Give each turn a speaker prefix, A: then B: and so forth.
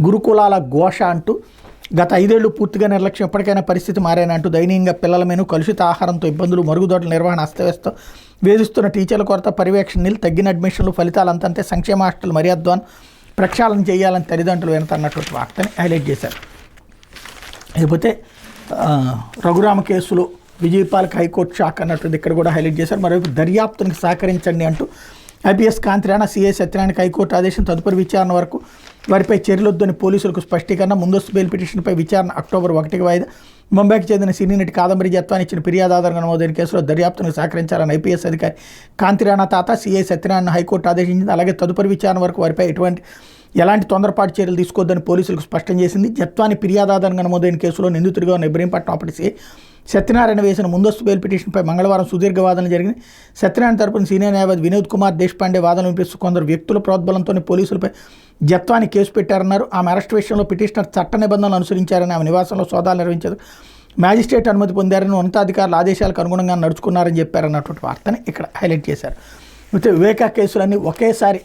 A: గురుకులాల ఘోష అంటూ గత 5 ఏళ్లు పూర్తిగా నిర్లక్ష్యం, ఎప్పటికైనా పరిస్థితి మారేనంటూ దయనీయంగా పిల్లల మెను, కలుషిత ఆహారంతో ఇబ్బందులు, మరుగుదొడ్ల నిర్వహణ అస్తవ్యస్తం, వేధిస్తున్న టీచర్ల కొరత, పర్యవేక్షణ నీళ్ళు, తగ్గిన అడ్మిషన్లు, ఫలితాలు అంతంతే, సంక్షేమ హాస్టల్ మర్యాద్వాన్ ప్రక్షాళన చేయాలని తల్లిదండ్రులు వెనతన్నటువంటి వార్తని హైలైట్ చేశారు. లేకపోతే రఘురామ కేసులో విజయపాలకి హైకోర్టు షాక్ అన్నట్టు ఇక్కడ కూడా హైలైట్ చేశారు. మరోవైపు దర్యాప్తునికి సహకరించండి అంటూ ఐపీఎస్ కాంతిరాణ, సిఐ సత్యనారాయణకి హైకోర్టు ఆదేశం, తదుపరి విచారణ వరకు వారిపై చర్యలొద్దని పోలీసులకు స్పష్టీకరణ, ముందస్తు బెయిల్ పిటిషన్పై విచారణ అక్టోబర్ 1కి వాయిదా, ముంబైకి చెందిన సినీ నటి కాదంబరి జత్వాని ఇచ్చిన ఫిర్యాదు ఆధారంగా నమోదైన కేసులో దర్యాప్తునికి సహకరించాలని ఐపీఎస్ అధికారి కాంతిరాణ తాత సిఐ సత్యనారాయణ హైకోర్టు ఆదేశించింది. అలాగే తదుపరి విచారణ వరకు వారిపై ఎలాంటి తొందరపాటు చర్యలు తీసుకోవద్దని పోలీసులకు స్పష్టం చేసింది. జత్వాని ఫిర్యాదు ఆధారంగా నమోదైన కేసులో నిందితుడిగా ఉన్న ఇబ్రహీంపట్నం అప్పటి సిఐ సత్యనారాయణ వేసిన ముందస్తు బెయిల్ పిటిషన్పై మంగళవారం సుదీర్ఘ వాదనలు జరిగింది. సత్యనారాయణ తరపున సీనియర్ న్యాయవాది వినోద్ కుమార్ దేశపాండే వాదనలు వినిపిస్తూ కొందరు వ్యక్తుల ప్రోద్బలంతోనే పోలీసులపై జత్వాని కేసు పెట్టారన్నారు. ఆమె అరెస్ట్ విషయంలో పిటిషనర్ చట్ట నిబంధనలు అనుసరించారని, ఆమె నివాసంలో సోదాలు నిర్వహించారు, మ్యాజిస్ట్రేట్ అనుమతి పొందారని, ఉన్నతాధికారుల ఆదేశాలకు అనుగుణంగా నడుచుకున్నారని చెప్పారన్నటువంటి వార్తని ఇక్కడ హైలైట్ చేశారు. అయితే వివేకా కేసులన్నీ ఒకేసారి